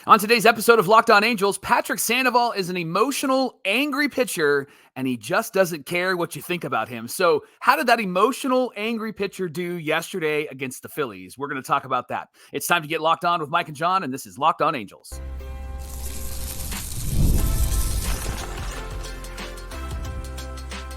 On today's episode of Locked On Angels, Patrick Sandoval is an emotional, angry pitcher, and he just doesn't care what you think about him. So how did that emotional, angry pitcher do yesterday against the Phillies? We're going to talk about that. It's time to get Locked On with Mike and John, and this is Locked On Angels.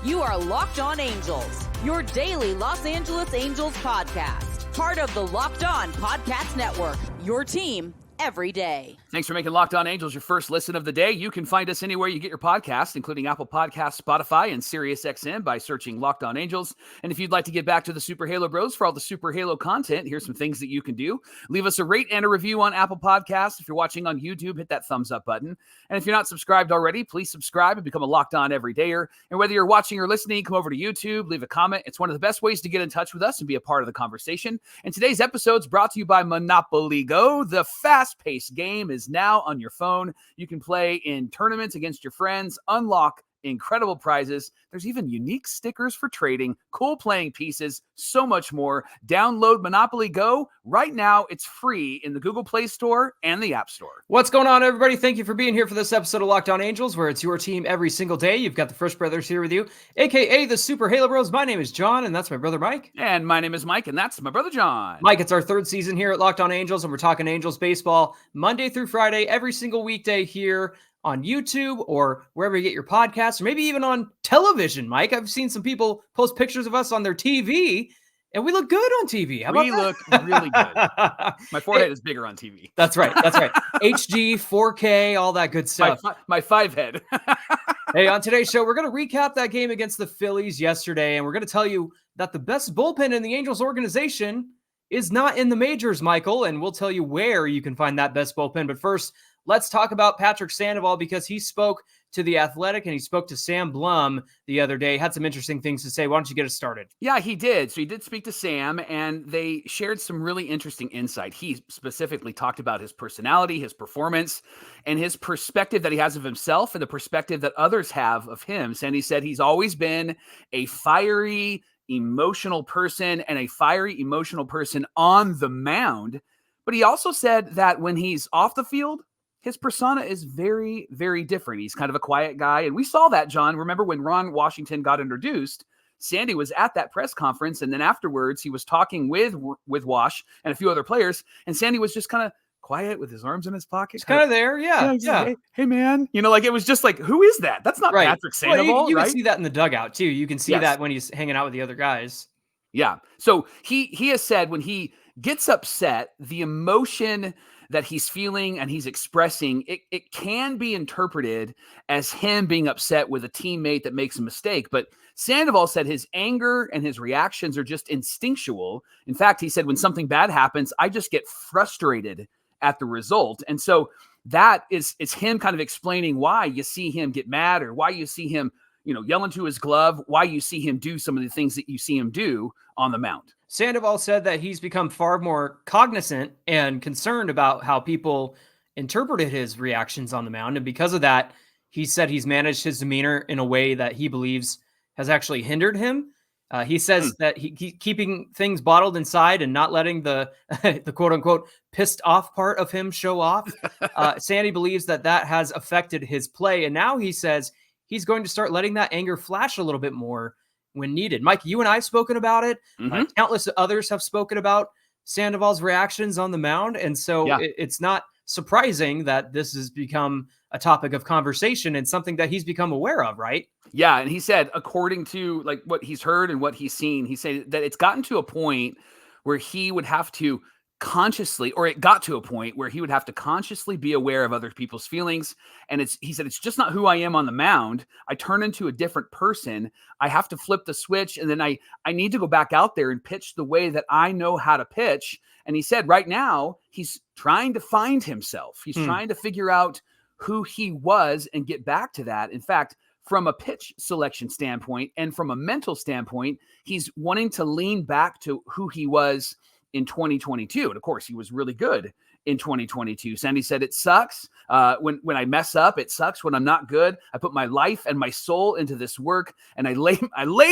You are Locked On Angels, your daily Los Angeles Angels podcast. Part of the Locked On Podcast Network, your team every day. Thanks for making Locked On Angels your first listen of the day. You can find us anywhere you get your podcasts, including Apple Podcasts, Spotify, and SiriusXM by searching Locked On Angels. And if you'd like to get back to the Super Halo Bros for all the Super Halo content, here's some things that you can do. Leave us a rate and a review on Apple Podcasts. If you're watching on YouTube, hit that thumbs up button. And if you're not subscribed already, please subscribe and become a Locked On Everydayer. And whether you're watching or listening, come over to YouTube, leave a comment. It's one of the best ways to get in touch with us and be a part of the conversation. And today's episode is brought to you by Monopoly Go. The fast-paced game is now on your phone. You can play in tournaments against your friends, unlock incredible prizes. There's even unique stickers for trading, cool playing pieces, so much more. Download Monopoly Go right now. It's free in the Google Play Store and the App Store. What's going on, everybody? Thank you for being here for this episode of Locked On Angels, where it's your team every single day. You've got the Frisch Brothers here with you, a.k.a. the Super Halo Bros. My name is John, and that's my brother Mike. And my name is Mike, and that's my brother John. Mike, it's our third season here at Locked On Angels, and we're talking Angels baseball Monday through Friday, every single weekday here on YouTube or wherever you get your podcasts, or maybe even on television, Mike. I've seen some people post pictures of us on their TV, and we look good on TV. How about we that? look really good. My forehead is bigger on TV. That's right. That's right. HD, 4K, all that good stuff. My five head. Hey, on today's show, we're going to recap that game against the Phillies yesterday, and we're going to tell you that the best bullpen in the Angels organization is not in the majors, Michael, and we'll tell you where you can find that best bullpen. But first, let's talk about Patrick Sandoval, because he spoke to The Athletic and he spoke to Sam Blum the other day. Had some interesting things to say. Why don't you get us started? Yeah, he did. So he did speak to Sam, and they shared some really interesting insight. He specifically talked about his personality, his performance, and his perspective that he has of himself and the perspective that others have of him. Sandy said he's always been a fiery, emotional person and a fiery, emotional person on the mound. But he also said that when he's off the field, his persona is very, very different. He's kind of a quiet guy. And we saw that, John. Remember when Ron Washington got introduced, Sandy was at that press conference. And then afterwards, he was talking with Wash and a few other players. And Sandy was just kind of quiet with his arms in his pocket. He's kind of there. Yeah. Hey, man. You know, like it was just like, who is that? That's not right. Patrick Sandoval. Well, you right? can see that in the dugout, too. You can see that when he's hanging out with the other guys. Yeah. So he has said when he gets upset, the emotion that he's feeling and he's expressing, it can be interpreted as him being upset with a teammate that makes a mistake. But Sandoval said his anger and his reactions are just instinctual. In fact, he said when something bad happens, I just get frustrated at the result. And so that is him kind of explaining why you see him get mad, or why you see him, yell into his glove, why you see him do some of the things that you see him do on the mound. Sandoval said that he's become far more cognizant and concerned about how people interpreted his reactions on the mound. And because of that, he said he's managed his demeanor in a way that he believes has actually hindered him. He says that he's keeping things bottled inside and not letting the quote unquote pissed off part of him show off. Sandy believes that has affected his play. And now he says he's going to start letting that anger flash a little bit more when needed. Mike, you and I have spoken about it. Mm-hmm. Countless others have spoken about Sandoval's reactions on the mound. And so it's not surprising that this has become a topic of conversation and something that he's become aware of, right? Yeah. And he said, according to like what he's heard and what he's seen, he said that it's gotten to a point where he would have to consciously be aware of other people's feelings. And he said, it's just not who I am on the mound. I turn into a different person. I have to flip the switch. And then I need to go back out there and pitch the way that I know how to pitch. And he said right now he's trying to find himself. He's trying to figure out who he was and get back to that. In fact, from a pitch selection standpoint and from a mental standpoint, he's wanting to lean back to who he was in 2022. And of course, he was really good in 2022. Sandy said, it sucks when I mess up. It sucks when I'm not good. I put my life and my soul into this work, and I lay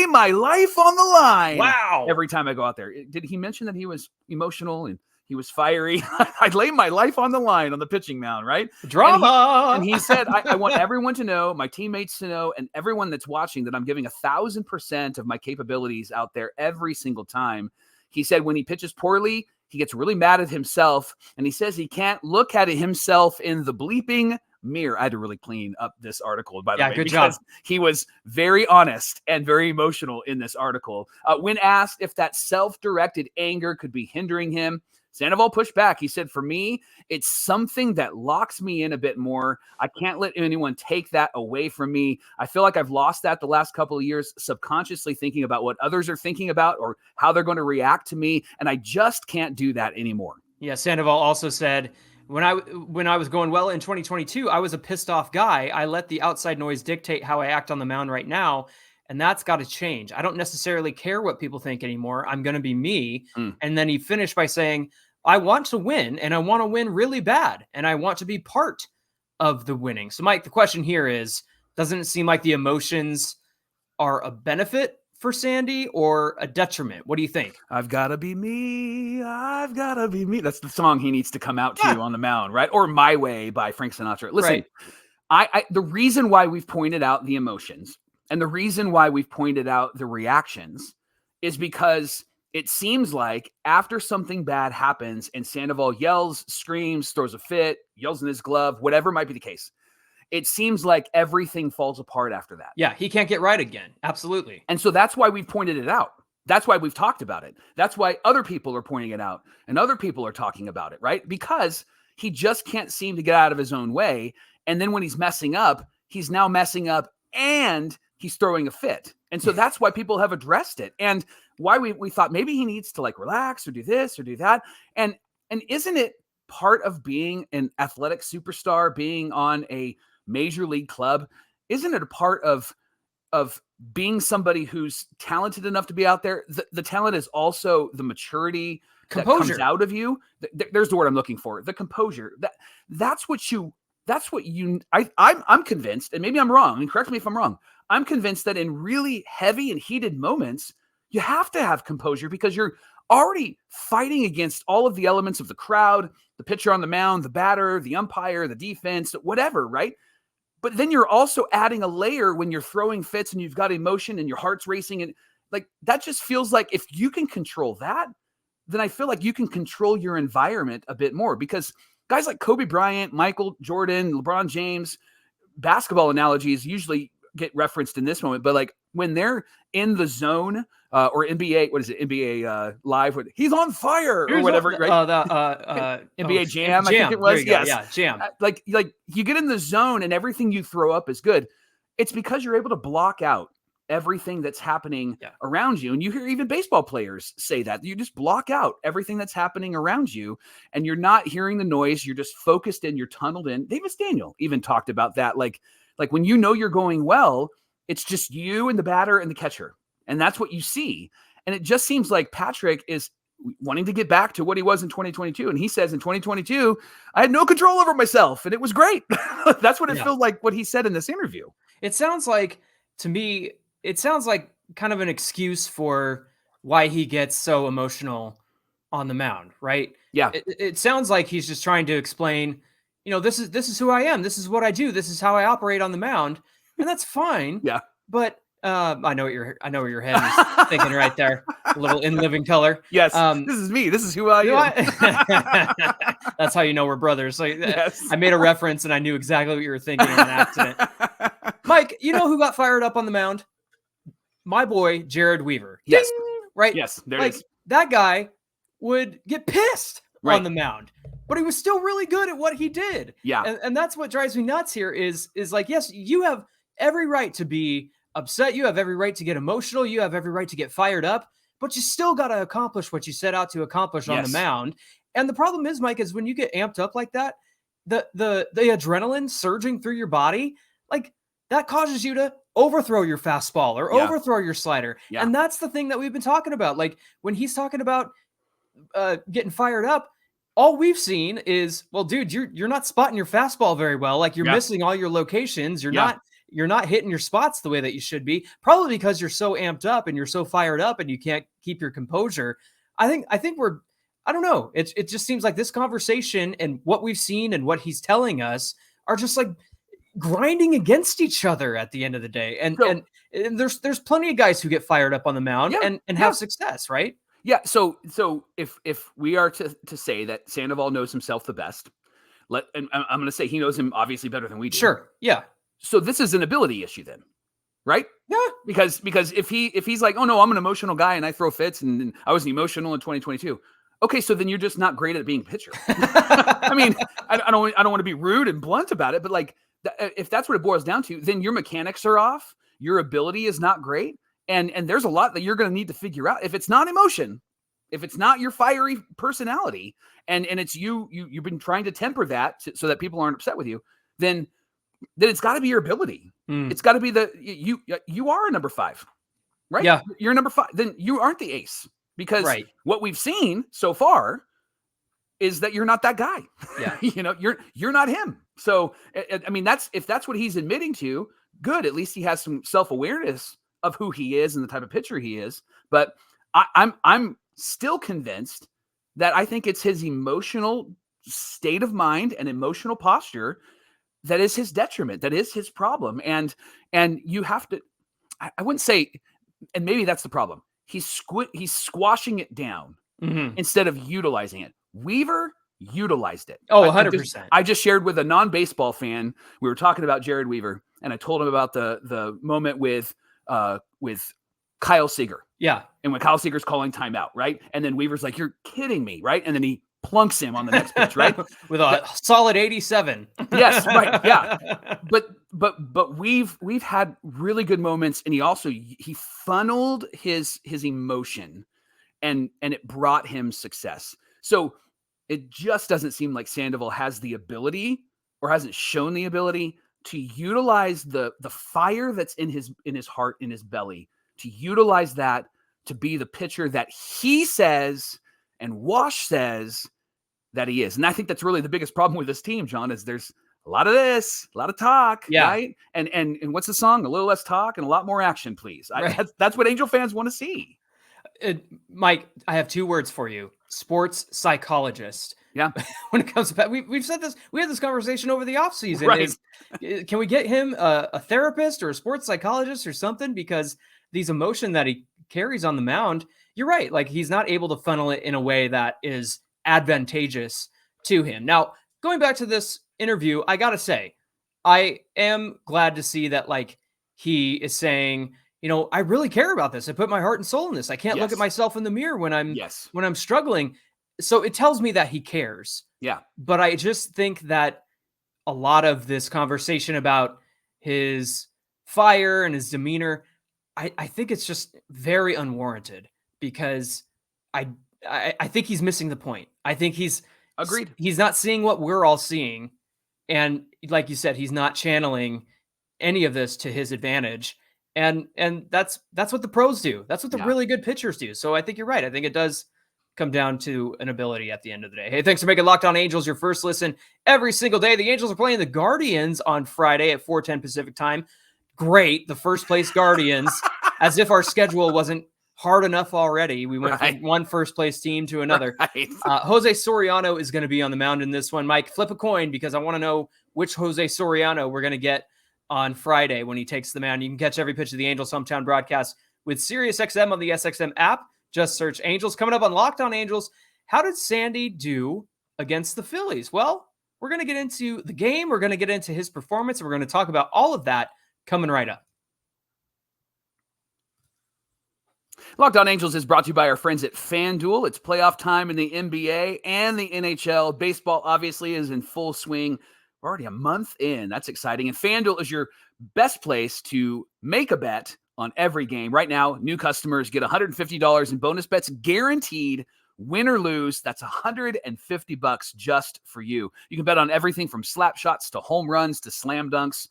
my life on the line. Wow. Every time I go out there. Did he mention that he was emotional and He was fiery. I'd lay my life on the line on the pitching mound, right? Drama. And he said, I want everyone to know, my teammates to know, and everyone that's watching that I'm giving 1,000% of my capabilities out there every single time. He said when he pitches poorly, he gets really mad at himself. And he says he can't look at himself in the bleeping mirror. I had to really clean up this article, by the way, good because job. he was very honest and very emotional in this article. When asked if that self-directed anger could be hindering him, Sandoval pushed back. He said, for me, it's something that locks me in a bit more. I can't let anyone take that away from me. I feel like I've lost that the last couple of years, subconsciously thinking about what others are thinking about or how they're going to react to me. And I just can't do that anymore. Yeah, Sandoval also said, when I was going well in 2022, I was a pissed off guy. I let the outside noise dictate how I act on the mound right now. And that's got to change. I don't necessarily care what people think anymore. I'm going to be me. And then he finished by saying, I want to win, and I want to win really bad, and I want to be part of the winning. So, Mike, the question here is, doesn't it seem like the emotions are a benefit for Sandy or a detriment? What do you think? I've got to be me. I've got to be me. That's the song he needs to come out to on the mound, right? Or My Way by Frank Sinatra. Listen, right. The reason why we've pointed out the emotions and the reason why we've pointed out the reactions is because it seems like after something bad happens and Sandoval yells, screams, throws a fit, yells in his glove, whatever might be the case, it seems like everything falls apart after that. Yeah, he can't get right again. Absolutely. And so that's why we've pointed it out. That's why we've talked about it. That's why other people are pointing it out and other people are talking about it, right? Because he just can't seem to get out of his own way. And then when he's messing up, he's now messing up and he's throwing a fit. And so that's why people have addressed it and why we thought maybe he needs to like relax or do this or do that. And isn't it part of being an athletic superstar, being on a major league club? Isn't it a part of being somebody who's talented enough to be out there? The talent is also the maturity Composure. that comes out of you. There's the word I'm looking for. The composure. I'm convinced, and maybe I'm wrong, and correct me if I'm wrong. I'm convinced that in really heavy and heated moments, you have to have composure because you're already fighting against all of the elements of the crowd, the pitcher on the mound, the batter, the umpire, the defense, whatever, right? But then you're also adding a layer when you're throwing fits and you've got emotion and your heart's racing. And like, that just feels like if you can control that, then I feel like you can control your environment a bit more because guys like Kobe Bryant, Michael Jordan, LeBron James, basketball analogies usually get referenced in this moment, but like when they're in the zone or NBA, what is it? NBA Live, he's on fire or whatever, right? NBA Jam, I think it was. Yes. Yeah, Jam. Like you get in the zone and everything you throw up is good. It's because you're able to block out everything that's happening around you. And you hear even baseball players say that. You just block out everything that's happening around you and you're not hearing the noise. You're just focused in, you're tunneled in. Davis Daniel even talked about that. Like when you know you're going well, it's just you and the batter and the catcher. And that's what you see. And it just seems like Patrick is wanting to get back to what he was in 2022. And he says in 2022, I had no control over myself and it was great. That's what it feels like what he said in this interview. It sounds like, to me, it sounds like kind of an excuse for why he gets so emotional on the mound, right? Yeah. It sounds like he's just trying to explain, this is who I am. This is what I do. This is how I operate on the mound. And that's fine. Yeah. But I know where your head is thinking right there. A little in living color. Yes. This is me. This is who I am. That's how you know we're brothers. So yes. I made a reference and I knew exactly what you were thinking in an accident. Mike, you know who got fired up on the mound? My boy, Jared Weaver. Yes. Ding! Right? Yes. There it is. That guy would get pissed on the mound, but he was still really good at what he did. Yeah. And that's what drives me nuts here is like, yes, you have every right to be upset. You have every right to get emotional. You have every right to get fired up, but you still got to accomplish what you set out to accomplish on the mound. And the problem is, Mike, is when you get amped up like that, the adrenaline surging through your body, like that causes you to overthrow your fastball or overthrow your slider. Yeah. And that's the thing that we've been talking about. Like when he's talking about getting fired up, all we've seen is, well, dude, you're not spotting your fastball very well. Like you're missing all your locations. You're not hitting your spots the way that you should be, probably because you're so amped up and you're so fired up and you can't keep your composure. I think I don't know. It just seems like this conversation and what we've seen and what he's telling us are just like grinding against each other at the end of the day. And there's plenty of guys who get fired up on the mound and have success, right? Yeah. So if we are to say that Sandoval knows himself the best, and I'm going to say he knows him obviously better than we do. Sure. Yeah. So this is an ability issue then, right? Yeah. Because if he's like, oh no, I'm an emotional guy and I throw fits and I was emotional in 2022. Okay, so then you're just not great at being a pitcher. I mean, I don't want to be rude and blunt about it, but like if that's what it boils down to, then your mechanics are off, your ability is not great, and there's a lot that you're going to need to figure out. If it's not emotion, if it's not your fiery personality, and it's you've been trying to temper that so that people aren't upset with you, then it's got to be your ability. It's got to be you are a number 5, right? Yeah, you're number 5. Then you aren't the ace because what we've seen so far is that you're not that guy. Yeah, you're not him. So I mean, if that's what he's admitting to, good. At least he has some self-awareness of who he is and the type of pitcher he is. But I'm still convinced that I think it's his emotional state of mind and emotional posture that is his detriment, that is his problem. And you have to, I wouldn't say, and maybe that's the problem. He's squashing it down instead of utilizing it. Weaver utilized it. Oh, 100%. I just shared with a non-baseball fan. We were talking about Jared Weaver, and I told him about the moment with Kyle Seager. Yeah. And when Kyle Seager's calling timeout, right? And then Weaver's like, "You're kidding me," right? And then he plunks him on the next pitch, right? With a solid 87. Yes, right. Yeah. But we've had really good moments, and he funneled his emotion and it brought him success. So it just doesn't seem like Sandoval has the ability or hasn't shown the ability to utilize the fire that's in his heart, in his belly, to utilize that to be the pitcher that he says and Wash says that he is. And I think that's really the biggest problem with this team, John, is there's a lot of this, a lot of talk, right? And what's the song? A little less talk and a lot more action, please. Right. That's what Angel fans want to see. Mike, I have 2 words for you: sports psychologist. Yeah. When it comes to we've said this, we had this conversation over the offseason. Right. Can we get him a therapist or a sports psychologist or something? Because these emotion that he carries on the mound, you're right. Like, he's not able to funnel it in a way that is advantageous to him. Now, going back to this interview, I got to say, I am glad to see that, like, he is saying, I really care about this. I put my heart and soul in this. I can't look at myself in the mirror when I'm struggling. So it tells me that he cares. Yeah. But I just think that a lot of this conversation about his fire and his demeanor, I think it's just very unwarranted, because I think he's missing the point. I think he's agreed. He's not seeing what we're all seeing. And like you said, he's not channeling any of this to his advantage. And that's what the pros do. That's what the really good pitchers do. So I think you're right. I think it does come down to an ability at the end of the day. Hey, thanks for making Locked On Angels your first listen every single day. The Angels are playing the Guardians on Friday at 4:10 Pacific time. Great. The first place Guardians, as if our schedule wasn't hard enough already. We went from one first place team to another. Right. Jose Soriano is going to be on the mound in this one. Mike, flip a coin, because I want to know which Jose Soriano we're going to get on Friday when he takes the mound. You can catch every pitch of the Angels hometown broadcast with SiriusXM on the SXM app. Just search Angels. Coming up on Locked On Angels, how did Sandy do against the Phillies? Well, we're going to get into the game. We're going to get into his performance. And we're going to talk about all of that coming right up. Locked On Angels is brought to you by our friends at FanDuel. It's playoff time in the NBA and the NHL. Baseball obviously is in full swing. We're already a month in. That's exciting. And FanDuel is your best place to make a bet on every game. Right now, new customers get $150 in bonus bets guaranteed. Win or lose, that's $150 just for you. You can bet on everything from slap shots to home runs to slam dunks.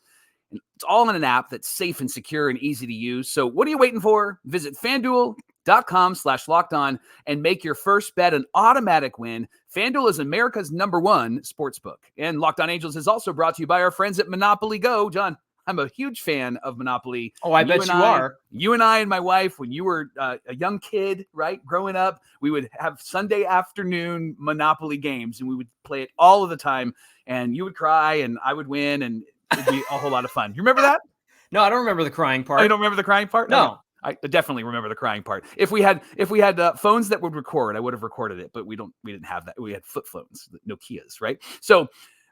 And it's all in an app that's safe and secure and easy to use. So what are you waiting for? Visit FanDuel.com/lockedon and make your first bet an automatic win. FanDuel is America's #1 sportsbook. And Locked On Angels is also brought to you by our friends at Monopoly Go. John, I'm a huge fan of Monopoly. Oh, I bet you are. You and I and my wife, when you were a young kid, right, growing up, we would have Sunday afternoon Monopoly games, and we would play it all of the time. And you would cry, and I would win, and it'd be a whole lot of fun. You remember that? No, I don't remember the crying part. Oh, you don't remember the crying part? No. I definitely remember the crying part. If we had phones that would record, I would have recorded it, but we didn't have that. We had flip phones, Nokias, right? So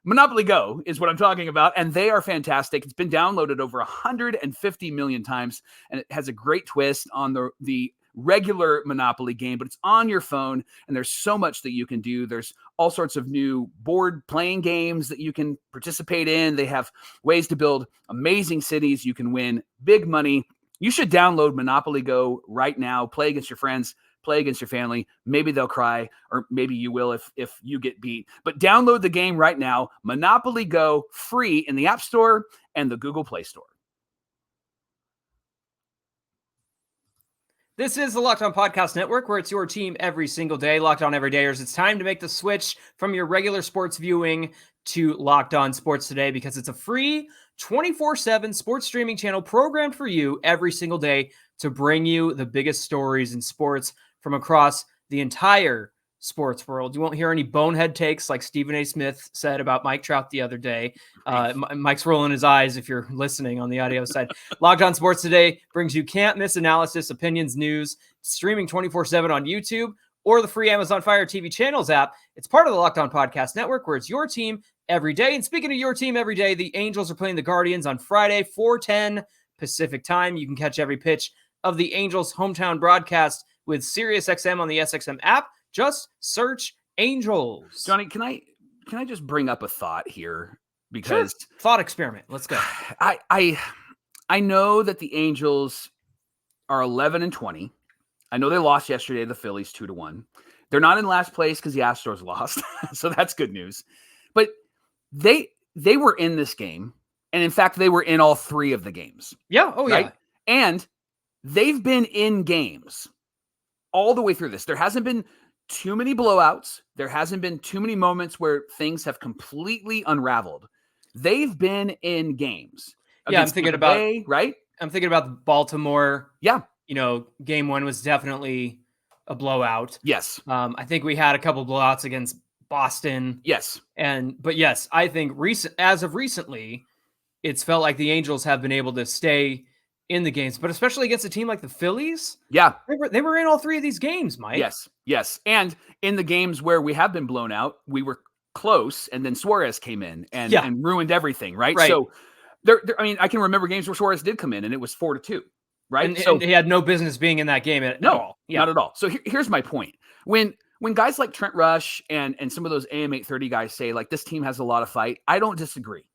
Monopoly Go is what I'm talking about, and they are fantastic. It's been downloaded over 150 million times, and it has a great twist on the regular Monopoly game, but it's on your phone, and there's so much that you can do. There's all sorts of new board playing games that you can participate in. They have ways to build amazing cities. You can win big money. You should download Monopoly Go right now. Play against your friends, play against your family. Maybe they'll cry, or maybe you will if you get beat. But download the game right now. Monopoly Go, free in the App Store and the Google Play Store. This is the Locked On Podcast Network, where it's your team every single day. Locked On Everydayers. It's time to make the switch from your regular sports viewing to Locked On Sports Today, because it's a free 24/7 sports streaming channel programmed for you every single day to bring you the biggest stories in sports from across the entire sports world. You won't hear any bonehead takes like Stephen A. Smith said about Mike Trout the other day. Mike's rolling his eyes if you're listening on the audio side. Locked On Sports Today brings you can't miss analysis, opinions, news, streaming 24/7 on YouTube or the free Amazon Fire TV channels app. It's part of the Locked On Podcast Network, where it's your team every day. And speaking of your team every day, the Angels are playing the Guardians on Friday, 4:10 Pacific time. You can catch every pitch of the Angels' hometown broadcast with SiriusXM on the SXM app. Just search Angels. Johnny, can I just bring up a thought here? Because sure. Thought experiment. Let's go. I know that the Angels are 11-20. I know they lost yesterday to the Phillies 2-1. They're not in last place because the Astros lost, so that's good news. But they were in this game, and in fact, they were in all three of the games. Yeah. Oh, right? Yeah. And they've been in games all the way through this. There hasn't been too many blowouts. There hasn't been too many moments where things have completely unraveled. They've been in games. Yeah, I'm thinking about right. I'm thinking about Baltimore. Yeah, game one was definitely a blowout. Yes. I think we had a couple blowouts against Boston. Yes. But yes, I think as of recently, it's felt like the Angels have been able to stay in the games, but especially against a team like the Phillies. Yeah. They were in all three of these games, Mike. Yes. And in the games where we have been blown out, we were close, and then Suarez came in and ruined everything, right? So I can remember games where Suarez did come in and it was 4-2, right? And he had no business being in that game at all. Yeah. Not at all. So here's my point. When guys like Trent Rush and some of those AM 830 guys say, like, this team has a lot of fight, I don't disagree.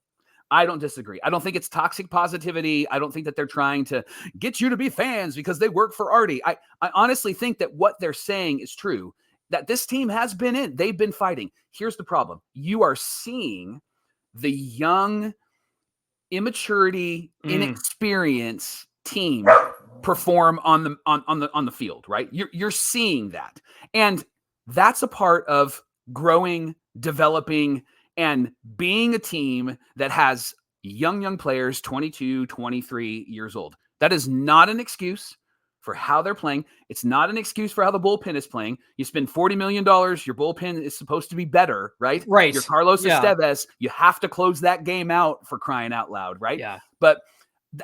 I don't think it's toxic positivity. I don't think that they're trying to get you to be fans because they work for Artie. I honestly think that what they're saying is true, that this team has been in. They've been fighting. Here's the problem. You are seeing the young, immaturity, inexperience team perform on the field, right? You're seeing that. And that's a part of growing, developing, and being a team that has young players, 22, 23 years old. That is not an excuse for how they're playing. It's not an excuse for how the bullpen is playing. You spend $40 million. Your bullpen is supposed to be better, right? Right. Your Carlos Estevez, you have to close that game out, for crying out loud, right? Yeah. But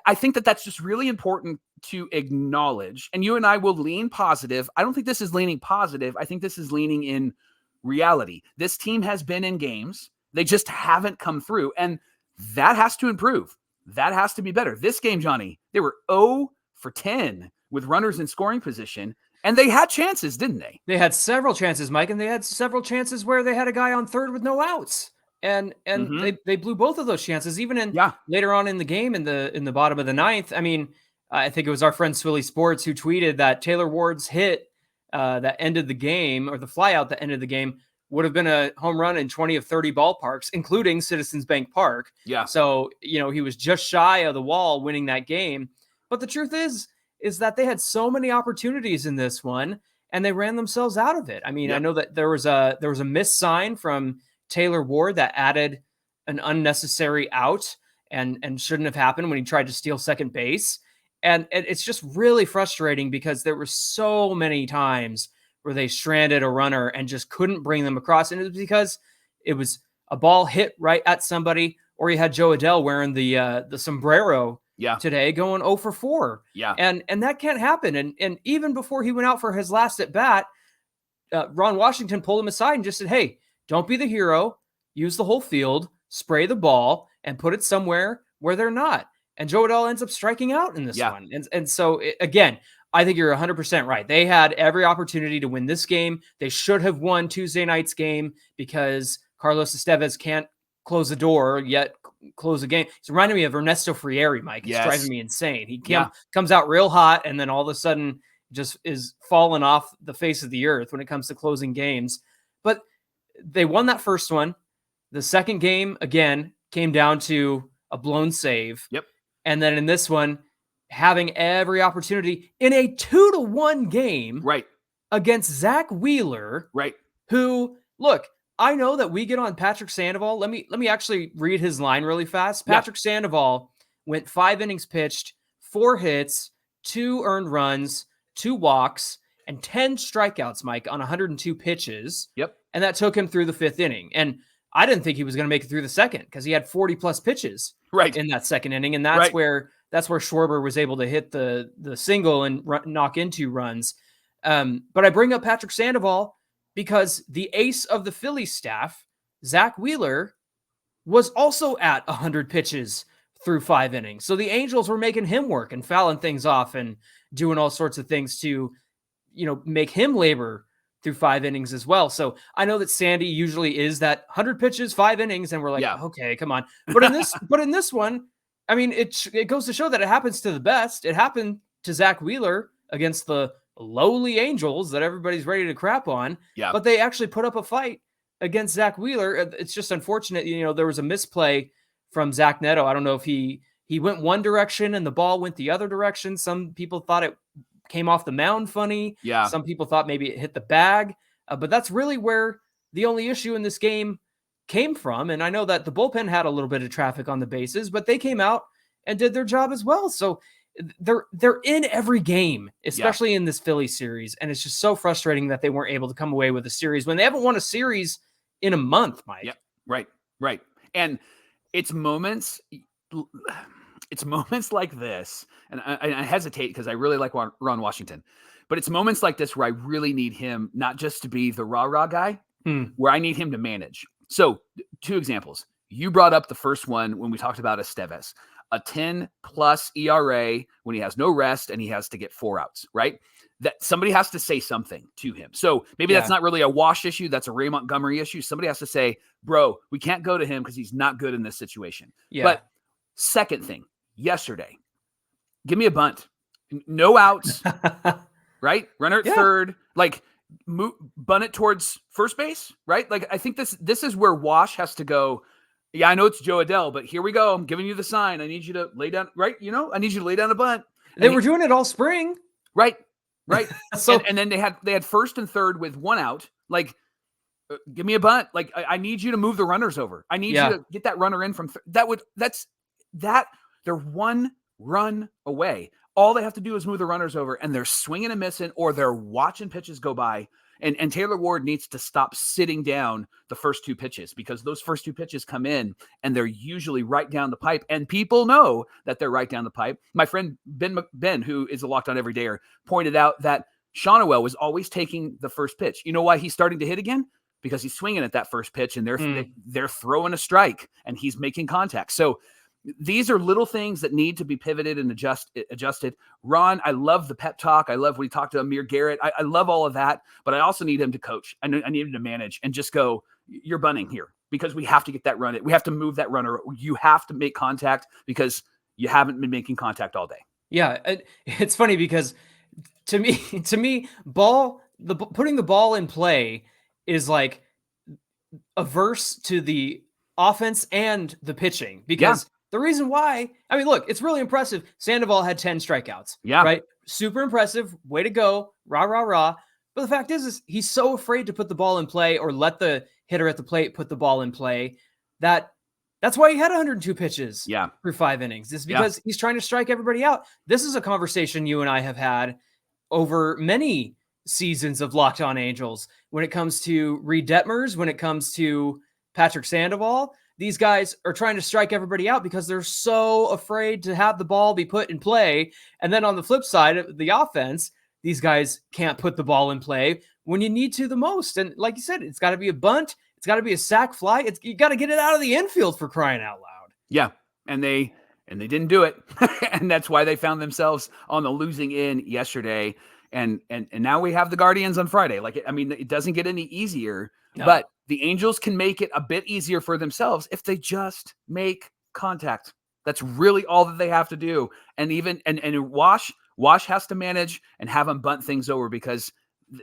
I think that that's just really important to acknowledge. And you and I will lean positive. I don't think this is leaning positive. I think this is leaning in reality. This team has been in games. They just haven't come through. And that has to improve. That has to be better. This game, Johnny, they were 0 for 10 with runners in scoring position. And they had chances, didn't they? They had several chances, Mike. And they had several chances where they had a guy on third with no outs. And they blew both of those chances, even later on in the game in the bottom of the ninth. I mean, I think it was our friend Swilly Sports who tweeted that Taylor Ward's hit that ended the game, or the flyout that ended the game, would have been a home run in 20 of 30 ballparks, including Citizens Bank Park. Yeah. So, he was just shy of the wall winning that game. But the truth is that they had so many opportunities in this one, and they ran themselves out of it. I mean, I know that there was a missed sign from Taylor Ward that added an unnecessary out. and shouldn't have happened when he tried to steal second base. And it's just really frustrating because there were so many times where they stranded a runner and just couldn't bring them across. And it was because it was a ball hit right at somebody, or you had Joe Adell wearing the sombrero today going 0 for 4. Yeah. And that can't happen. And even before he went out for his last at bat, Ron Washington pulled him aside and just said, hey, don't be the hero. Use the whole field, spray the ball, and put it somewhere where they're not. And Joe Adell ends up striking out in this one. And so, again, I think you're 100% right. They had every opportunity to win this game. They should have won Tuesday night's game because Carlos Estevez can't close the door yet close the game. It's reminding me of Ernesto Frieri, Mike. It's driving me insane. He comes out real hot and then all of a sudden just is falling off the face of the earth when it comes to closing games. But they won that first one. The second game, again, came down to a blown save. Yep. And then in this one, having every opportunity in a 2-1 game against Zach Wheeler, who, look, I know that we get on Patrick Sandoval. Let me actually read his line really fast. Patrick Sandoval went 5 innings pitched, 4 hits, 2 earned runs, 2 walks, and 10 strikeouts, Mike, on 102 pitches. Yep. And that took him through the 5th inning. And I didn't think he was going to make it through the second because he had 40 plus pitches in that second inning. And that's where Schwarber was able to hit the single and knock in 2 runs. But I bring up Patrick Sandoval because the ace of the Phillies staff, Zach Wheeler, was also at 100 pitches through 5 innings. So the Angels were making him work and fouling things off and doing all sorts of things to, make him labor through 5 innings as well. So I know that Sandy usually is that 100 pitches, 5 innings, and we're like, okay, come on. But in this one, I mean, it goes to show that it happens to the best. It happened to Zach Wheeler against the lowly Angels that everybody's ready to crap on. Yeah. But they actually put up a fight against Zach Wheeler. It's just unfortunate. There was a misplay from Zach Neto. I don't know if he went one direction and the ball went the other direction. Some people thought it came off the mound funny. Yeah. Some people thought maybe it hit the bag. But that's really where the only issue in this game came from. And I know that the bullpen had a little bit of traffic on the bases, but they came out and did their job as well. So they're in every game, especially in this Phillies series. And it's just so frustrating that they weren't able to come away with a series when they haven't won a series in a month, Mike. Yeah, right. And it's moments like this. And I hesitate because I really like Ron Washington, but it's moments like this where I really need him, not just to be the rah-rah guy, where I need him to manage. So 2 examples. You brought up the first one when we talked about Estevez. A 10+ ERA when he has no rest and he has to get 4 outs, right? That somebody has to say something to him. So maybe that's not really a Wash issue. That's a Ray Montgomery issue. Somebody has to say, bro, we can't go to him because he's not good in this situation. Yeah. But second thing, yesterday, give me a bunt. No outs, right? Runner at third, bunt it towards first base, right? Like, I think this is where Wash has to go. Yeah, I know it's Joe Adell, but here we go. I'm giving you the sign. I need you to lay down, right? I need you to lay down a bunt. And they were doing it all spring. Right. So and then they had first and third with 1 out. Like, give me a bunt. Like, I need you to move the runners over. I need you to get that runner in from they're 1 run away. All they have to do is move the runners over, and they're swinging and missing, or they're watching pitches go by. And Taylor Ward needs to stop sitting down the first 2 pitches, because those first 2 pitches come in and they're usually right down the pipe, and people know that they're right down the pipe. My friend Ben, who is a Locked On Everydayer, pointed out that Shawnuel was always taking the first pitch. You know why he's starting to hit again? Because he's swinging at that first pitch and they're throwing a strike and he's making contact. So these are little things that need to be pivoted and adjusted. Ron, I love the pep talk. I love when he talked to Amir Garrett. I love all of that, but I also need him to coach. I need him to manage and just go, you're bunting here because we have to get that run. We have to move that runner. You have to make contact because you haven't been making contact all day. Yeah. It's funny because to me, putting the ball in play is like averse to the offense and the pitching, because the reason why, I mean, look, it's really impressive. Sandoval had 10 strikeouts. Yeah. Right. Super impressive. Way to go. Rah, rah, rah. But the fact is he's so afraid to put the ball in play or let the hitter at the plate put the ball in play that That's why he had 102 pitches Yeah. through 5 innings. It's because he's trying to strike everybody out. This is a conversation you and I have had over many seasons of Locked On Angels when it comes to Reed Detmers, when it comes to Patrick Sandoval. These guys are trying to strike everybody out because they're so afraid to have the ball be put in play. And then on the flip side of the offense, these guys can't put the ball in play when you need to the most. And like you said, it's got to be a bunt. It's got to be a sac fly. You got to get it out of the infield, for crying out loud. Yeah. And they didn't do it. And that's why they found themselves on the losing end yesterday. And now we have the Guardians on Friday. Like, I mean, it doesn't get any easier, but the Angels can make it a bit easier for themselves if they just make contact. That's really all that they have to do. And even, and Wash has to manage and have them bunt things over, because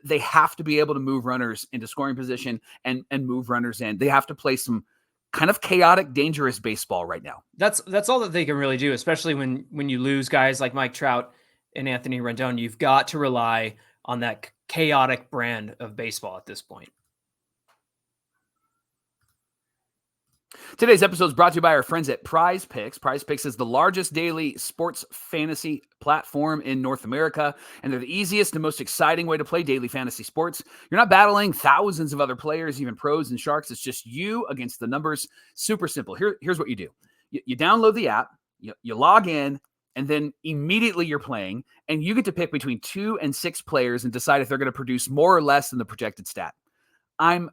they have to be able to move runners into scoring position and move runners in. They have to play some kind of chaotic, dangerous baseball right now. That's all that they can really do, especially when you lose guys like Mike Trout and Anthony Rendon. You've got to rely on that chaotic brand of baseball at this point. Today's episode is brought to you by our friends at Prize Picks. Prize Picks is the largest daily sports fantasy platform in North America, and they're the easiest and most exciting way to play daily fantasy sports. You're not battling thousands of other players, even pros and sharks. It's just you against the numbers. Super simple. Here's what you do. You download the app, you log in, and then immediately you're playing, and you get to pick between 2 and 6 players and decide if they're going to produce more or less than the projected stat. I'm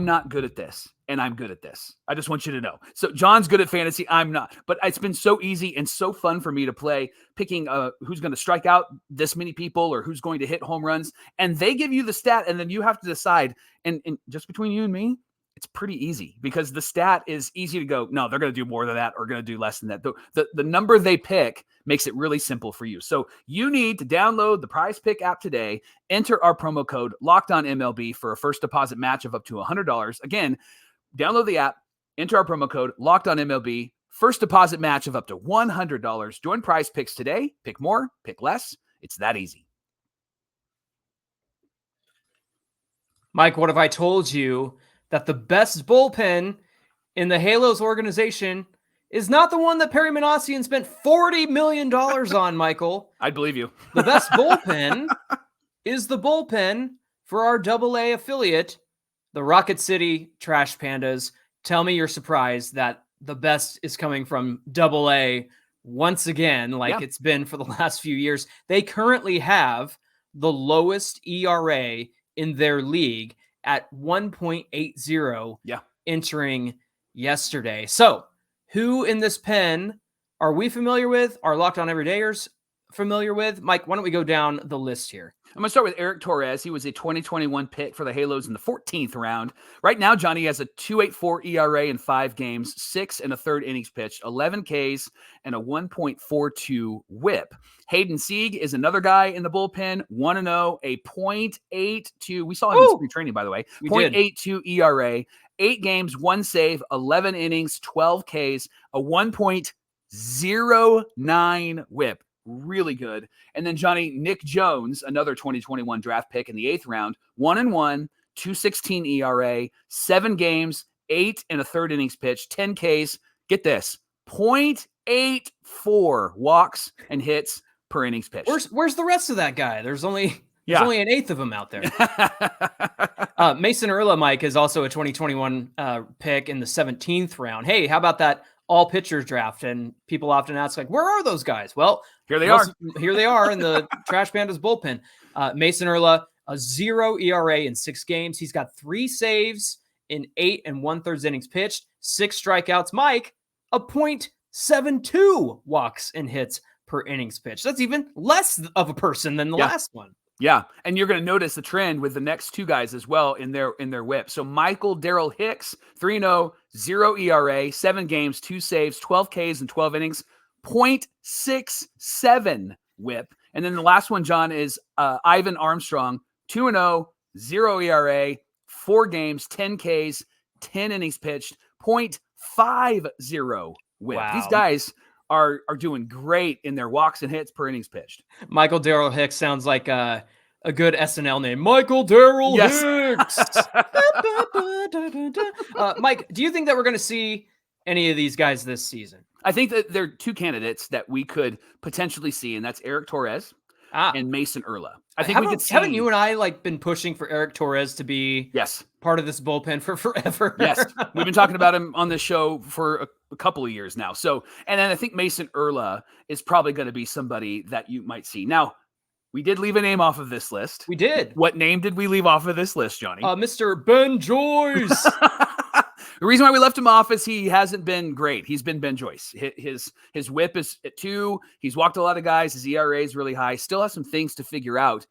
not good at this, and I'm good at this. I just want you to know. So John's good at fantasy. I'm not. But it's been so easy and so fun for me to play, picking who's going to strike out this many people or who's going to hit home runs. And they give you the stat, and then you have to decide. And just between you and me, it's pretty easy, because the stat is easy to go, no, they're going to do more than that or going to do less than that. The number they pick makes it really simple for you. So you need to download the Prize Pick app today, enter our promo code LOCKEDONMLB for a first deposit match of up to $100. Again, download the app, enter our promo code LOCKEDONMLB, first deposit match of up to $100. Join Prize Picks today. Pick more, pick less. It's that easy. Mike, what if I told you that the best bullpen in the Halos organization is not the one that Perry Manassian spent $40 million on, Michael? I'd believe you. The best bullpen is the bullpen for our AA affiliate, the Rocket City Trash Pandas. Tell me you're surprised that the best is coming from AA once again, like it's been for the last few years. They currently have the lowest ERA in their league at 1.80 entering yesterday. So who in this pen are we familiar with? Are Locked On Everydayers familiar with? Mike, why don't we go down the list here? I'm going to start with Eric Torres. He was a 2021 pick for the Halos in the 14th round. Right now, Johnny has a 2.84 ERA in 5 games, 6 1/3 innings pitched, 11 Ks, and a 1.42 whip. Hayden Sieg is another guy in the bullpen, 1-0, a .82. We saw him in spring training, by the way. 0.82 ERA, 8 games, 1 save, 11 innings, 12 Ks, a 1.09 whip. Really good. And then Johnny, Nick Jones, another 2021 draft pick in the 8th round, 1-1, 2.16 ERA, 7 games, 8 1/3 innings pitched, 10 Ks. Get this, 0.84 walks and hits per innings pitched. Where's the rest of that guy? There's only an eighth of them out there. Mason Urla, Mike, is also a 2021 pick in the 17th round. Hey, how about that all pitchers draft? And people often ask, like, where are those guys? Well, here they are. Here they are in the Trash Pandas bullpen. Mason Urla, a 0 ERA in 6 games. He's got 3 saves in 8 1/3 innings pitched, 6 strikeouts. Mike, a .72 walks and hits per innings pitched. That's even less of a person than the last one. Yeah, and you're going to notice the trend with the next 2 guys as well in their whip. So Michael Darrell Hicks, 3-0, 0 ERA, 7 games, 2 saves, 12 Ks and 12 innings, .67 whip. And then the last one, John, is Ivan Armstrong, 2-0, 0 ERA, 4 games, 10 Ks, 10 innings pitched, .50 whip. Wow. These guys are doing great in their walks and hits per innings pitched. Michael Darrell Hicks sounds like a good SNL name. Michael Darrell Hicks. Mike, do you think that we're going to see any of these guys this season. I think that there are two candidates that we could potentially see, and that's Eric Torres and Mason Erla. I think we could see. Haven't you and I been pushing for Eric Torres to be part of this bullpen for forever? Yes. We've been talking about him on this show for a couple of years now. So, and then I think Mason Erla is probably going to be somebody that you might see. Now, we did leave a name off of this list. We did. What name did we leave off of this list, Johnny? Mr. Ben Joyce. The reason why we left him off is he hasn't been great. He's been Ben Joyce. His whip is at 2. He's walked a lot of guys. His ERA is really high. Still has some things to figure out.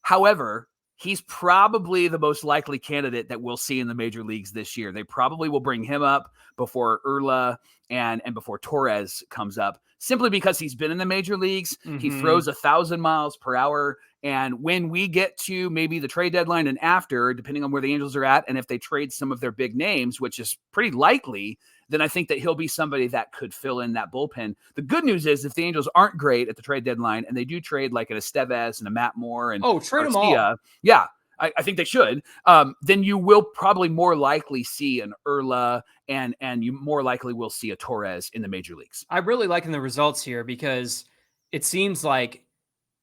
However, he's probably the most likely candidate that we'll see in the major leagues this year. They probably will bring him up before Erla and before Torres comes up, simply because he's been in the major leagues. Mm-hmm. He throws 1,000 miles per hour. And when we get to maybe the trade deadline and after, depending on where the Angels are at, and if they trade some of their big names, which is pretty likely, then I think that he'll be somebody that could fill in that bullpen. The good news is if the Angels aren't great at the trade deadline and they do trade like an Estevez and a Matt Moore and trade Garcia, them all. Yeah, I think they should. Then you will probably more likely see an Erla and you more likely will see a Torres in the major leagues. I'm really liking the results here because it seems like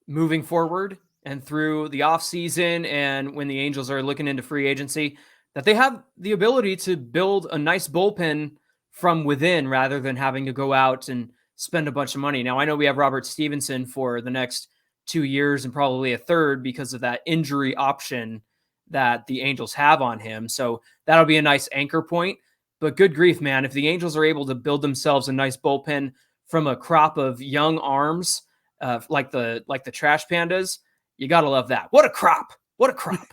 moving forward and through the offseason and when the Angels are looking into free agency, that they have the ability to build a nice bullpen from within rather than having to go out and spend a bunch of money. Now, I know we have Robert Stevenson for the next 2 years and probably a third because of that injury option that the Angels have on him. So that'll be a nice anchor point. But good grief, man, if the Angels are able to build themselves a nice bullpen from a crop of young arms, like the Trash Pandas, you got to love that. What a crop. What a crop.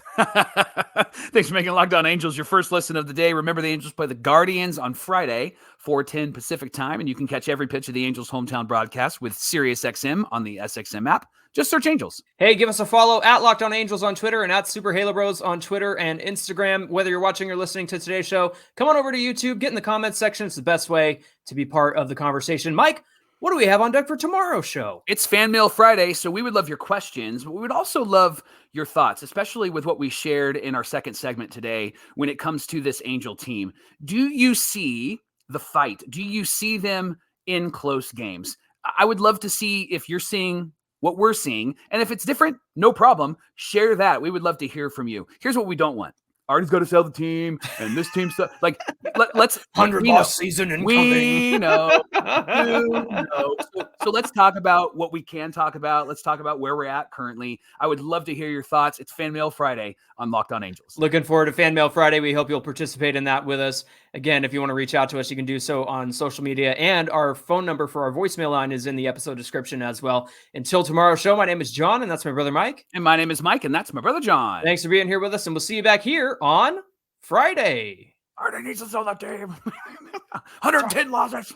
Thanks for making Locked On Angels your first listen of the day. Remember, the Angels play the Guardians on Friday, 4:10 Pacific time, and you can catch every pitch of the Angels' hometown broadcast with SiriusXM on the SXM app. Just search Angels. Hey, give us a follow at Locked On Angels on Twitter and at Super Halo Bros on Twitter and Instagram. Whether you're watching or listening to today's show, come on over to YouTube, get in the comments section. It's the best way to be part of the conversation. Mike, what do we have on deck for tomorrow's show? It's Fan Mail Friday, so we would love your questions, but we would also love your thoughts, especially with what we shared in our second segment today when it comes to this Angel team. Do you see the fight? Do you see them in close games? I would love to see if you're seeing what we're seeing, and if it's different, no problem. Share that. We would love to hear from you. Here's what we don't want. Artie's got to sell the team, and this team's like, let's 100-loss season incoming. We know. So let's talk about what we can talk about. Let's talk about where we're at currently. I would love to hear your thoughts. It's Fan Mail Friday on Locked On Angels. Looking forward to Fan Mail Friday. We hope you'll participate in that with us. Again, if you want to reach out to us, you can do so on social media, and our phone number for our voicemail line is in the episode description as well. Until tomorrow's show, my name is John, and that's my brother Mike. And my name is Mike, and that's my brother John. Thanks for being here with us, and we'll see you back here on Friday. Artie needs to sell that team. 110 losses.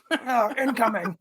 Incoming.